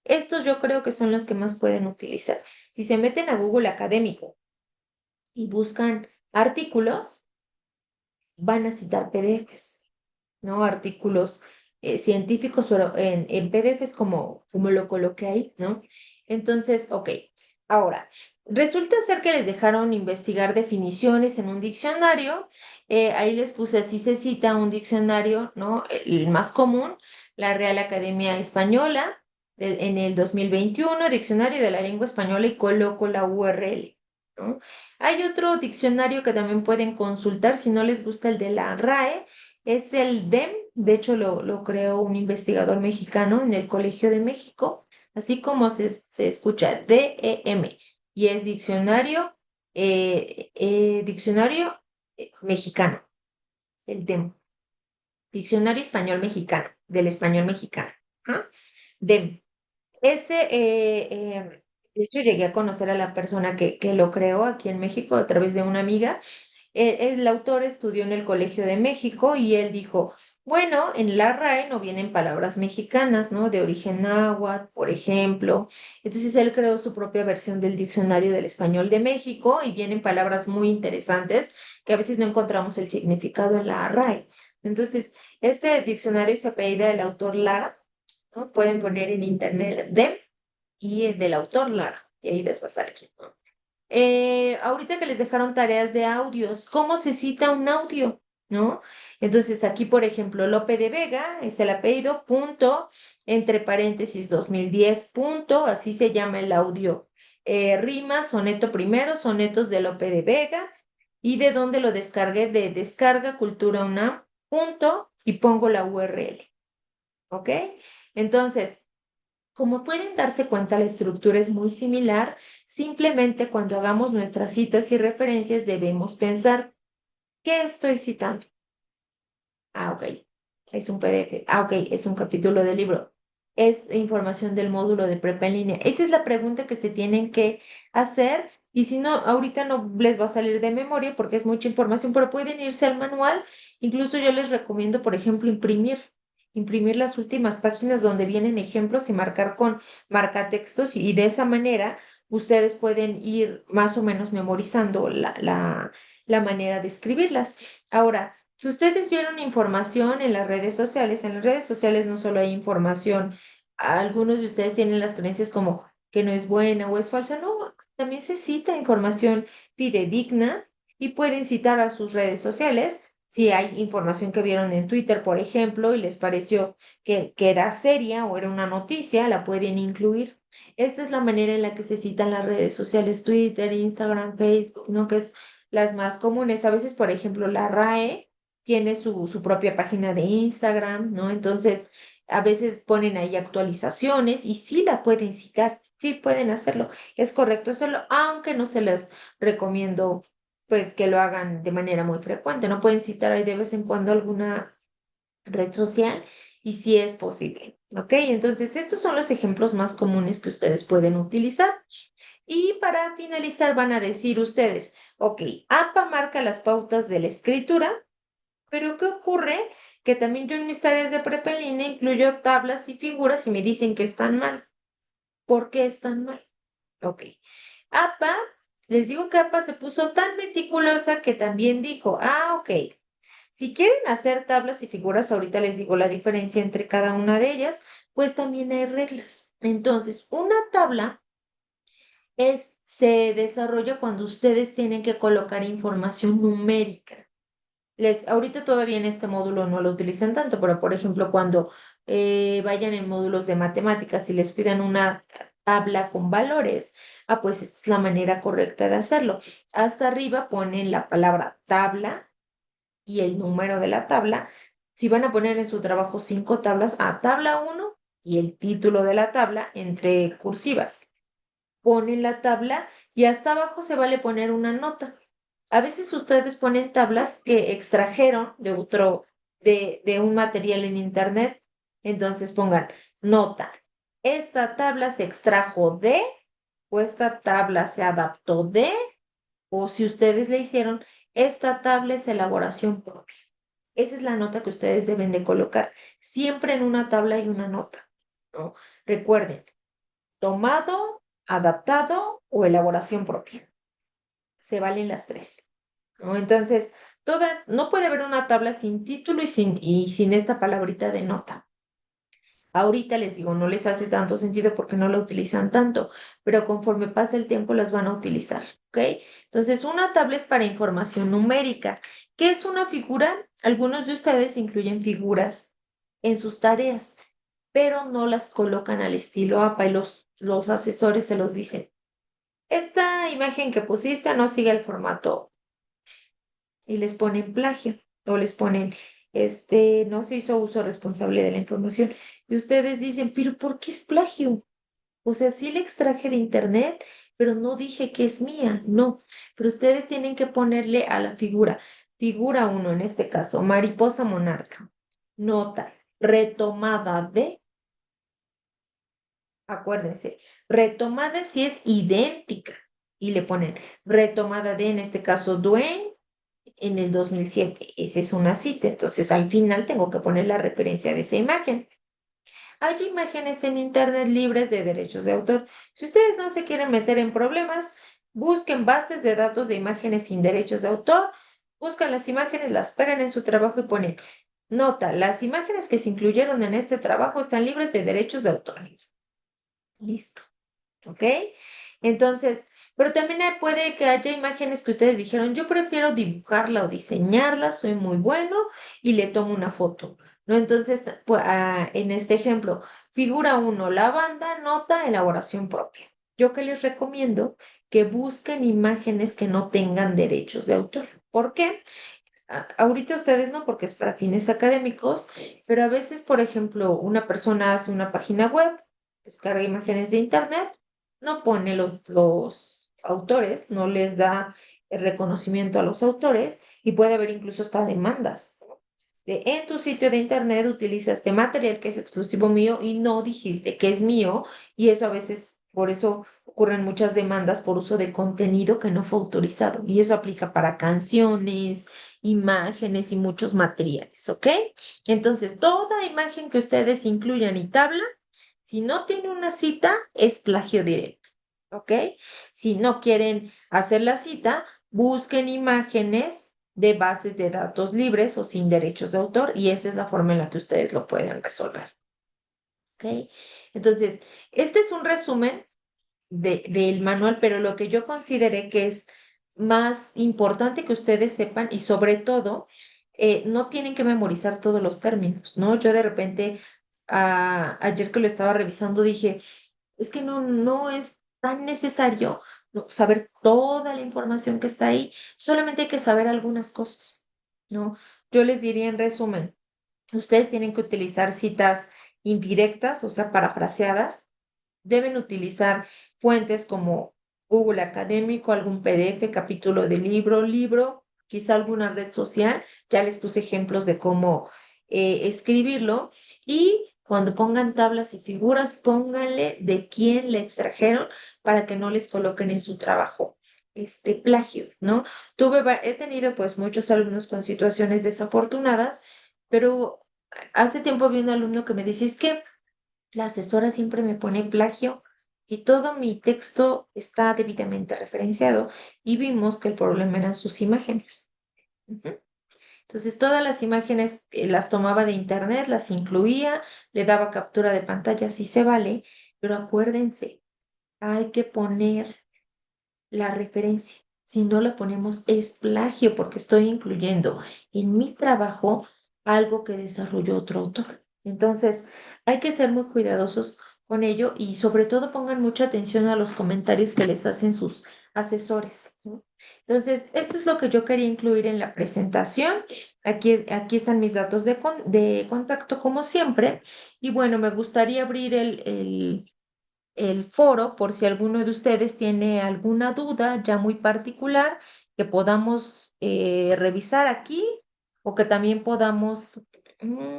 Estos yo creo que son los que más pueden utilizar. Si se meten a Google Académico y buscan artículos, van a citar PDFs, ¿no? Artículos científicos, pero en PDFs como lo coloqué ahí, ¿no? Entonces, ok, ahora, resulta ser que les dejaron investigar definiciones en un diccionario. Ahí les puse, así se cita un diccionario, ¿no? El más común, la Real Academia Española, en el 2021, Diccionario de la Lengua Española, y coloco la URL, ¿no? Hay otro diccionario que también pueden consultar si no les gusta el de la RAE, es el DEM. De hecho lo creó un investigador mexicano en el Colegio de México, así como se escucha DEM, y es diccionario mexicano, el DEM, Diccionario Español Mexicano, del español mexicano. ¿Ah? DEM. Ese, de hecho, llegué a conocer a la persona que lo creó aquí en México a través de una amiga. El autor estudió en el Colegio de México y él dijo, bueno, en la RAE no vienen palabras mexicanas, ¿no? De origen náhuatl, por ejemplo. Entonces él creó su propia versión del Diccionario del Español de México y vienen palabras muy interesantes que a veces no encontramos el significado en la RAE. Entonces, este diccionario se apellida del autor Lara, ¿no? Pueden poner en internet DEM y el del autor Lara, y ahí les va a salir, ¿no? Ahorita que les dejaron tareas de audios, ¿cómo se cita un audio? ¿No? Entonces aquí, por ejemplo, Lope de Vega es el apellido, punto, entre paréntesis 2010, punto, así se llama el audio. Rima, soneto primero, sonetos de Lope de Vega, y de dónde lo descargué, de Descarga Cultura UNAM, punto, y pongo la URL, ¿ok? Entonces, como pueden darse cuenta, la estructura es muy similar. Simplemente cuando hagamos nuestras citas y referencias debemos pensar, ¿qué estoy citando? Ah, ok, es un PDF. Ah, ok, es un capítulo del libro. Es información del módulo de prepa en línea. Esa es la pregunta que se tienen que hacer. Y si no, ahorita no les va a salir de memoria porque es mucha información, pero pueden irse al manual. Incluso yo les recomiendo, por ejemplo, imprimir las últimas páginas donde vienen ejemplos y marcar con marcatextos, y de esa manera ustedes pueden ir más o menos memorizando la manera de escribirlas. Ahora, si ustedes vieron información en las redes sociales no solo hay información, algunos de ustedes tienen las creencias como que no es buena o es falsa, no, también se cita información fidedigna y pueden citar a sus redes sociales. Si hay información que vieron en Twitter, por ejemplo, y les pareció que era seria o era una noticia, la pueden incluir. Esta es la manera en la que se citan las redes sociales, Twitter, Instagram, Facebook, ¿no? Que es las más comunes. A veces, por ejemplo, la RAE tiene su propia página de Instagram, ¿no? Entonces, a veces ponen ahí actualizaciones y sí la pueden citar, sí pueden hacerlo. Es correcto hacerlo, aunque no se les recomiendo, pues, que lo hagan de manera muy frecuente. No pueden citar ahí de vez en cuando alguna red social y sí es posible, ¿ok? Entonces, estos son los ejemplos más comunes que ustedes pueden utilizar. Y para finalizar van a decir ustedes, ok, APA marca las pautas de la escritura, Pero ¿qué ocurre? Que también yo en mis tareas de prepa en línea incluyo tablas y figuras y me dicen que están mal. ¿Por qué están mal? Ok. APA, les digo que APA se puso tan meticulosa que también dijo, ok, si quieren hacer tablas y figuras, ahorita les digo la diferencia entre cada una de ellas, pues también hay reglas. Entonces, una tabla se desarrolla cuando ustedes tienen que colocar información numérica. Ahorita todavía en este módulo no lo utilizan tanto, pero por ejemplo, cuando vayan en módulos de matemáticas y les pidan una tabla con valores, pues esta es la manera correcta de hacerlo. Hasta arriba ponen la palabra tabla y el número de la tabla. Si van a poner en su trabajo 5 tablas, tabla 1 y el título de la tabla entre cursivas. Ponen la tabla y hasta abajo se vale poner una nota. A veces ustedes ponen tablas que extrajeron de un material en internet. Entonces pongan nota. Esta tabla se extrajo de, o esta tabla se adaptó de, o si ustedes le hicieron, esta tabla es elaboración propia. Esa es la nota que ustedes deben de colocar. Siempre en una tabla hay una nota, ¿no? Recuerden, tomado, adaptado o elaboración propia. Se valen las tres, ¿no? Entonces, no puede haber una tabla sin título y sin esta palabrita de nota. Ahorita les digo, no les hace tanto sentido porque no la utilizan tanto, pero conforme pasa el tiempo las van a utilizar, ¿ok? Entonces, una tabla es para información numérica. ¿Qué es una figura? Algunos de ustedes incluyen figuras en sus tareas, pero no las colocan al estilo APA y los asesores se los dicen. Esta imagen que pusiste no sigue el formato y les ponen plagio o les ponen, no se hizo uso responsable de la información. Y ustedes dicen, pero ¿por qué es plagio? O sea, sí le extraje de internet, pero no dije que es mía, no. Pero ustedes tienen que ponerle a la figura 1 en este caso, mariposa monarca. Nota, retomada de, acuérdense, retomada si es idéntica. Y le ponen retomada de, en este caso, Dwayne en el 2007. Esa es una cita, entonces al final tengo que poner la referencia de esa imagen. Hay imágenes en Internet libres de derechos de autor. Si ustedes no se quieren meter en problemas, busquen bases de datos de imágenes sin derechos de autor, buscan las imágenes, las pegan en su trabajo y ponen, nota, las imágenes que se incluyeron en este trabajo están libres de derechos de autor. Listo. ¿Ok? Entonces, pero también puede que haya imágenes que ustedes dijeron, yo prefiero dibujarla o diseñarla, soy muy bueno y le tomo una foto, ¿no? Entonces, pues, en este ejemplo, figura 1, la banda, nota, elaboración propia. Yo que les recomiendo que busquen imágenes que no tengan derechos de autor. ¿Por qué? Ahorita ustedes no, porque es para fines académicos, pero a veces, por ejemplo, una persona hace una página web, descarga imágenes de internet, no pone los autores, no les da el reconocimiento a los autores y puede haber incluso hasta demandas. En tu sitio de internet utilizas este material que es exclusivo mío y no dijiste que es mío y eso a veces, por eso ocurren muchas demandas por uso de contenido que no fue autorizado y eso aplica para canciones, imágenes y muchos materiales, ¿ok? Entonces, toda imagen que ustedes incluyan y tabla, si no tiene una cita, es plagio directo, ¿ok? Si no quieren hacer la cita, busquen imágenes de bases de datos libres o sin derechos de autor y esa es la forma en la que ustedes lo pueden resolver, ¿ok? Entonces, este es un resumen del manual, pero lo que yo consideré que es más importante que ustedes sepan y sobre todo, no tienen que memorizar todos los términos, ¿no? Yo de repente, ayer que lo estaba revisando, dije, es que no es tan necesario, ¿no?, saber toda la información que está ahí, solamente hay que saber algunas cosas, ¿no? Yo les diría en resumen, ustedes tienen que utilizar citas indirectas, o sea, parafraseadas, deben utilizar fuentes como Google Académico, algún PDF, capítulo de libro, quizá alguna red social. Ya les puse ejemplos de cómo escribirlo. Y cuando pongan tablas y figuras, pónganle de quién le extrajeron para que no les coloquen en su trabajo plagio, ¿no? He tenido pues muchos alumnos con situaciones desafortunadas, pero hace tiempo vi un alumno que me decía, es que la asesora siempre me pone plagio y todo mi texto está debidamente referenciado y vimos que el problema eran sus imágenes. Ujú. Entonces, todas las imágenes las tomaba de internet, las incluía, le daba captura de pantalla, sí se vale, pero acuérdense, hay que poner la referencia. Si no la ponemos es plagio porque estoy incluyendo en mi trabajo algo que desarrolló otro autor. Entonces, hay que ser muy cuidadosos con ello y sobre todo pongan mucha atención a los comentarios que les hacen sus asesores, ¿no? Entonces, esto es lo que yo quería incluir en la presentación. Aquí están mis datos de contacto como siempre. Y bueno, me gustaría abrir el foro por si alguno de ustedes tiene alguna duda ya muy particular que podamos revisar aquí o que también podamos, mm,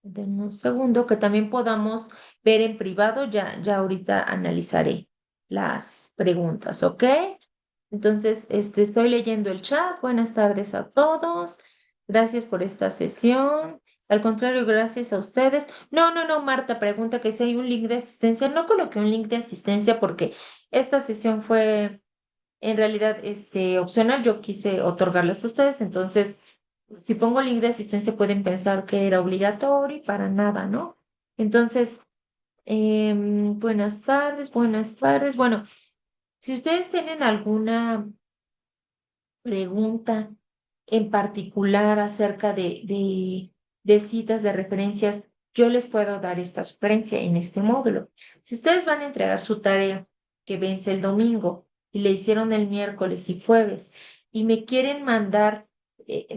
denme un segundo, que también podamos ver en privado. Ya ahorita analizaré las preguntas, ¿ok? Entonces, estoy leyendo el chat. Buenas tardes a todos. Gracias por esta sesión. Al contrario, gracias a ustedes. No, no, no, Marta pregunta que si hay un link de asistencia. No coloqué un link de asistencia porque esta sesión fue en realidad opcional. Yo quise otorgarles a ustedes. Entonces, si pongo link de asistencia pueden pensar que era obligatorio y para nada, ¿no? Entonces, buenas tardes, buenas tardes. Bueno, si ustedes tienen alguna pregunta en particular acerca de citas de referencias, yo les puedo dar esta sugerencia en este módulo. Si ustedes van a entregar su tarea que vence el domingo y le hicieron el miércoles y jueves y me quieren mandar,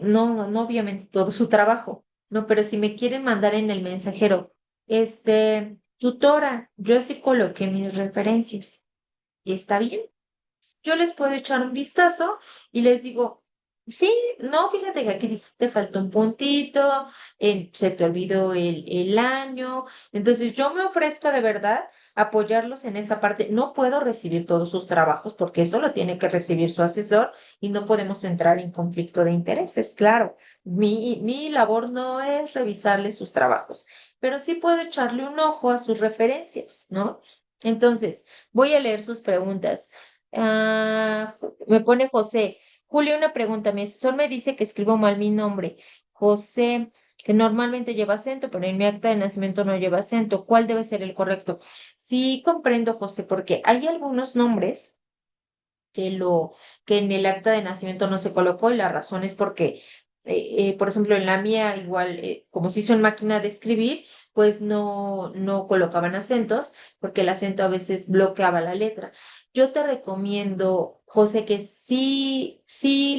no obviamente todo su trabajo, no, pero si me quieren mandar en el mensajero, tutora, yo sí coloqué mis referencias y está bien, yo les puedo echar un vistazo y les digo, sí, no, fíjate que aquí te faltó un puntito, se te olvidó el año. Entonces yo me ofrezco de verdad a apoyarlos en esa parte. No puedo recibir todos sus trabajos porque eso lo tiene que recibir su asesor y no podemos entrar en conflicto de intereses. Claro, mi labor no es revisarle sus trabajos, pero sí puedo echarle un ojo a sus referencias, ¿no? Entonces, voy a leer sus preguntas. Me pone José. Julio, una pregunta. Mi asesor me dice que escribo mal mi nombre. José, que normalmente lleva acento, pero en mi acta de nacimiento no lleva acento. ¿Cuál debe ser el correcto? Sí, comprendo, José, porque hay algunos nombres que en el acta de nacimiento no se colocó y la razón es porque, por ejemplo, en la mía, igual, como se hizo en máquina de escribir, pues no colocaban acentos porque el acento a veces bloqueaba la letra. Yo te recomiendo, José, que sí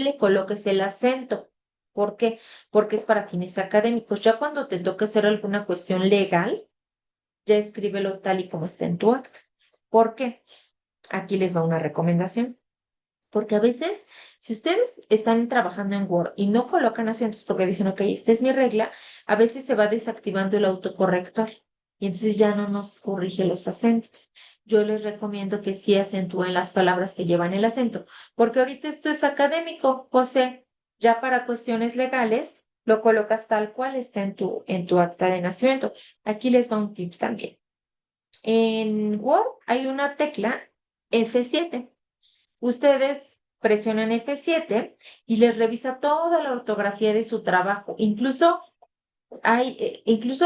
le coloques el acento. ¿Por qué? Porque es para fines académicos. Ya cuando te toque hacer alguna cuestión legal, ya escríbelo tal y como está en tu acta. ¿Por qué? Aquí les va una recomendación. Porque a veces, si ustedes están trabajando en Word y no colocan acentos porque dicen, ok, esta es mi regla, a veces se va desactivando el autocorrector y entonces ya no nos corrige los acentos. Yo les recomiendo que sí acentúen las palabras que llevan el acento, porque ahorita esto es académico, José, ya para cuestiones legales lo colocas tal cual está en tu acta de nacimiento. Aquí les va un tip también. En Word hay una tecla F7. Ustedes presionan F7 y les revisa toda la ortografía de su trabajo. Incluso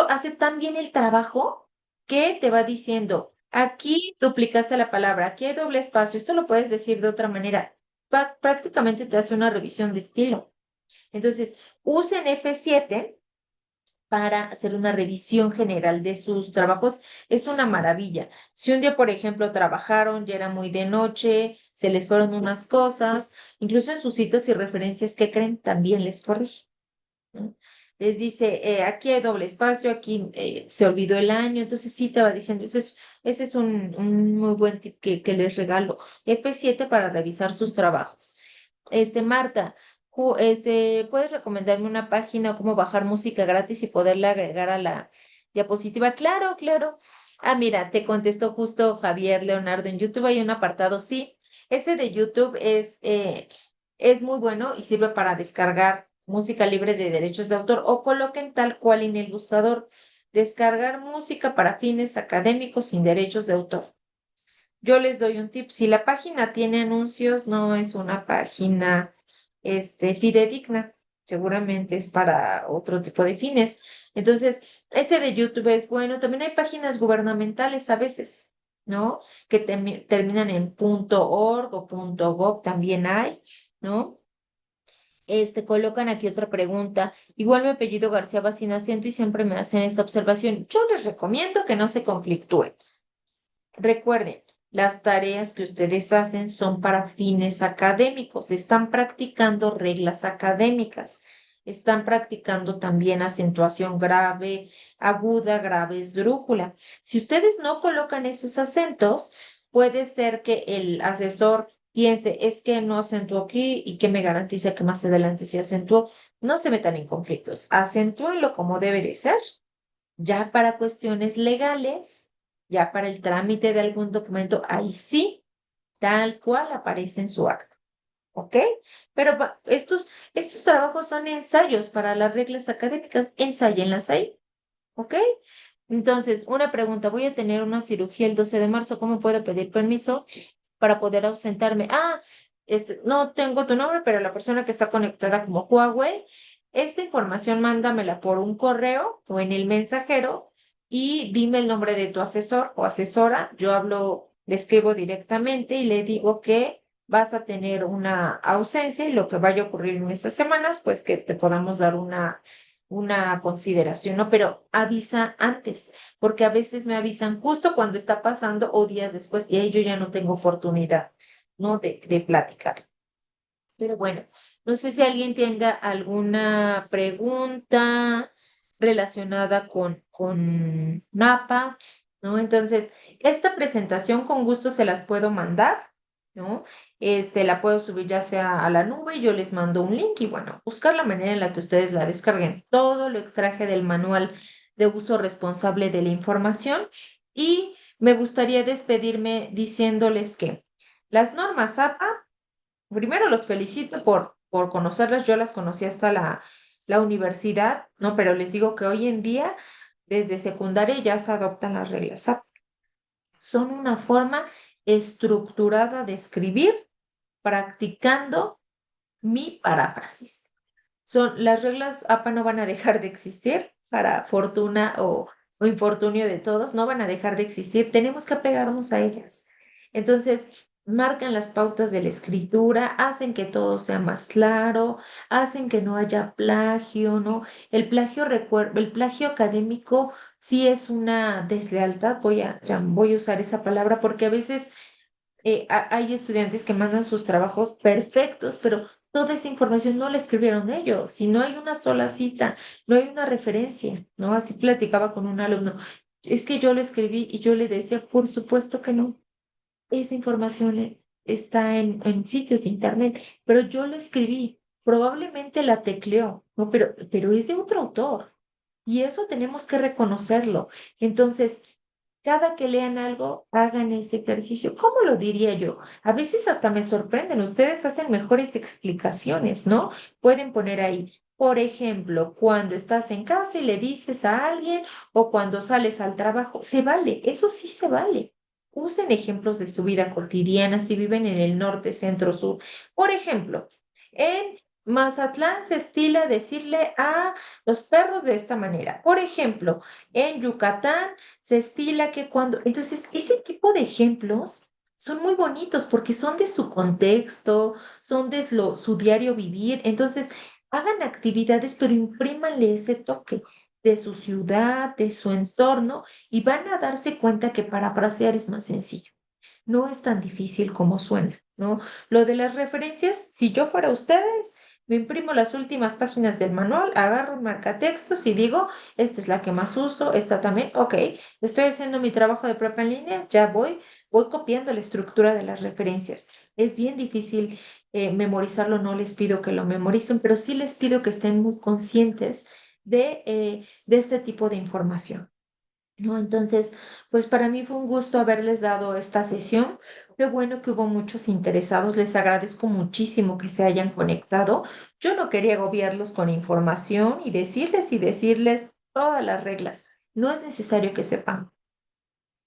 hace tan bien el trabajo que te va diciendo, aquí duplicaste la palabra, aquí hay doble espacio. Esto lo puedes decir de otra manera. Prácticamente te hace una revisión de estilo. Entonces, usen F7 para hacer una revisión general de sus trabajos. Es una maravilla. Si un día, por ejemplo, trabajaron, ya era muy de noche, se les fueron unas cosas, incluso en sus citas y referencias que creen, también les corrige, ¿no? Les dice, aquí hay doble espacio, aquí se olvidó el año, entonces sí te va diciendo, ese es un muy buen tip que les regalo. F7 para revisar sus trabajos. Marta, ¿puedes recomendarme una página o cómo bajar música gratis y poderla agregar a la diapositiva? Claro, claro. Ah, mira, te contestó justo Javier Leonardo en YouTube. Hay un apartado, sí. Ese de YouTube es muy bueno y sirve para descargar música libre de derechos de autor o coloquen tal cual en el buscador, descargar música para fines académicos sin derechos de autor. Yo les doy un tip, si la página tiene anuncios, no es una página fidedigna, seguramente es para otro tipo de fines. Entonces, ese de YouTube es bueno. También hay páginas gubernamentales a veces, ¿no? Que terminan en .org o .gov, también hay, ¿no? Colocan aquí otra pregunta. Igual mi apellido García va sin acento y siempre me hacen esta observación. Yo les recomiendo que no se conflictúen. Recuerden, las tareas que ustedes hacen son para fines académicos, están practicando reglas académicas, están practicando también acentuación grave, aguda, grave, esdrújula. Si ustedes no colocan esos acentos, puede ser que el asesor piense, es que no acentuó aquí y que me garantiza que más adelante se acentuó. No se metan en conflictos, acentúenlo como debe de ser. Ya para cuestiones legales, ya para el trámite de algún documento, ahí sí, tal cual aparece en su acta, ¿ok? Pero estos trabajos son ensayos para las reglas académicas, ensáyenlas ahí, ¿ok? Entonces, una pregunta, voy a tener una cirugía el 12 de marzo, ¿cómo puedo pedir permiso para poder ausentarme? No tengo tu nombre, pero la persona que está conectada como Huawei, esta información mándamela por un correo o en el mensajero y dime el nombre de tu asesor o asesora. Yo le escribo directamente y le digo que vas a tener una ausencia y lo que vaya a ocurrir en estas semanas, pues que te podamos dar una consideración, ¿no? Pero avisa antes, porque a veces me avisan justo cuando está pasando o días después y ahí yo ya no tengo oportunidad, ¿no? De platicar. Pero bueno, no sé si alguien tenga alguna pregunta relacionada con MAPA, ¿no? Entonces, esta presentación con gusto se las puedo mandar, ¿no? La puedo subir ya sea a la nube, yo les mando un link y bueno, buscar la manera en la que ustedes la descarguen. Todo lo extraje del manual de uso responsable de la información y me gustaría despedirme diciéndoles que las normas APA. Primero los felicito por conocerlas, yo las conocí hasta la universidad, ¿no? Pero les digo que hoy en día, desde secundaria ya se adoptan las reglas AP. Son una forma estructurada de escribir practicando mi paráfrasis. Las reglas APA no van a dejar de existir para fortuna o infortunio de todos, no van a dejar de existir, tenemos que apegarnos a ellas. Entonces, marcan las pautas de la escritura, hacen que todo sea más claro, hacen que no haya plagio, ¿no? El plagio académico sí es una deslealtad, voy a usar esa palabra porque a veces hay estudiantes que mandan sus trabajos perfectos, pero toda esa información no la escribieron ellos. Si no hay una sola cita, no hay una referencia, ¿no? Así platicaba con un alumno. Es que yo lo escribí y yo le decía, por supuesto que no. Esa información está en sitios de internet, pero yo la escribí. Probablemente la tecleó, ¿no? Pero es de otro autor. Y eso tenemos que reconocerlo. Entonces, cada que lean algo, hagan ese ejercicio. ¿Cómo lo diría yo? A veces hasta me sorprenden. Ustedes hacen mejores explicaciones, ¿no? Pueden poner ahí, por ejemplo, cuando estás en casa y le dices a alguien o cuando sales al trabajo, se vale, eso sí se vale. Usen ejemplos de su vida cotidiana si viven en el norte, centro, sur. Por ejemplo, en Mazatlán se estila decirle a los perros de esta manera. Por ejemplo, en Yucatán se estila que cuando... Entonces, ese tipo de ejemplos son muy bonitos porque son de su contexto, son de su diario vivir. Entonces, hagan actividades, pero imprímanle ese toque de su ciudad, de su entorno, y van a darse cuenta que parafrasear es más sencillo. No es tan difícil como suena, ¿no? Lo de las referencias, si yo fuera ustedes, me imprimo las últimas páginas del manual, agarro un marcatextos y digo, esta es la que más uso, esta también, ok, estoy haciendo mi trabajo de prueba en línea, ya voy copiando la estructura de las referencias. Es bien difícil memorizarlo, no les pido que lo memoricen, pero sí les pido que estén muy conscientes de este tipo de información. ¿No? Entonces, pues para mí fue un gusto haberles dado esta sesión. Qué bueno que hubo muchos interesados. Les agradezco muchísimo que se hayan conectado. Yo no quería agobiarlos con información y decirles todas las reglas. No es necesario que sepan.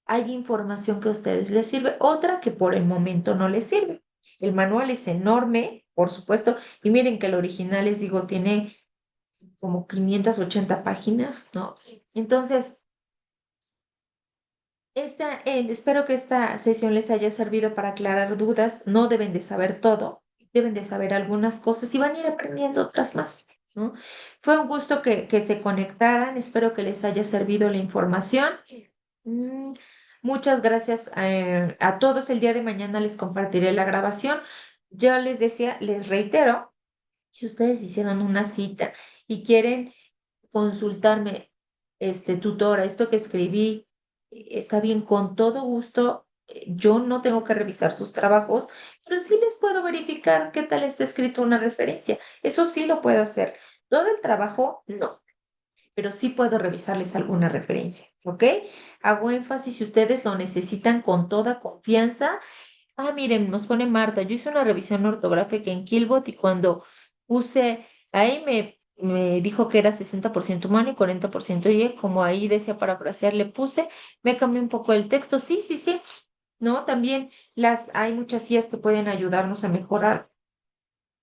Hay información que a ustedes les sirve, otra que por el momento no les sirve. El manual es enorme, por supuesto, y miren que el original, les digo, tiene como 580 páginas, ¿no? Entonces, espero que esta sesión les haya servido para aclarar dudas. No deben de saber todo, deben de saber algunas cosas y van a ir aprendiendo otras más, ¿no? Fue un gusto que se conectaran. Espero que les haya servido la información. Mm, Muchas gracias a todos. El día de mañana les compartiré la grabación. Ya les decía, les reitero, si ustedes hicieron una cita y quieren consultarme, tutora, esto que escribí, está bien, con todo gusto. Yo no tengo que revisar sus trabajos, pero sí les puedo verificar qué tal está escrito una referencia. Eso sí lo puedo hacer. Todo el trabajo, no, pero sí puedo revisarles alguna referencia, ¿ok? Hago énfasis si ustedes lo necesitan con toda confianza. Ah, miren, nos pone Marta, yo hice una revisión ortográfica en Killbot y cuando puse, ahí me dijo que era 60% humano y 40% ella, como ahí decía parafrasear, le puse, me cambié un poco el texto, sí, sí, sí, ¿no? También hay muchas IAs que pueden ayudarnos a mejorar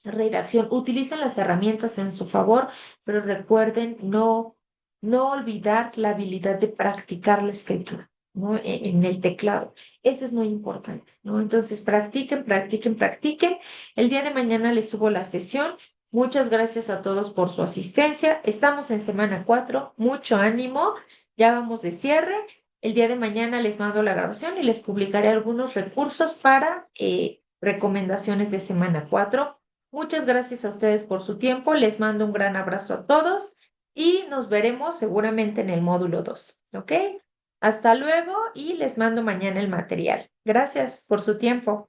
redacción. Utilicen las herramientas en su favor, pero recuerden no olvidar la habilidad de practicar la escritura, ¿no? En el teclado. Eso es muy importante, ¿no? Entonces, practiquen, practiquen, practiquen. El día de mañana les subo la sesión. Muchas gracias a todos por su asistencia. Estamos en semana 4. Mucho ánimo. Ya vamos de cierre. El día de mañana les mando la grabación y les publicaré algunos recursos para recomendaciones de semana 4. Muchas gracias a ustedes por su tiempo. Les mando un gran abrazo a todos y nos veremos seguramente en el módulo 2. ¿Ok? Hasta luego y les mando mañana el material. Gracias por su tiempo.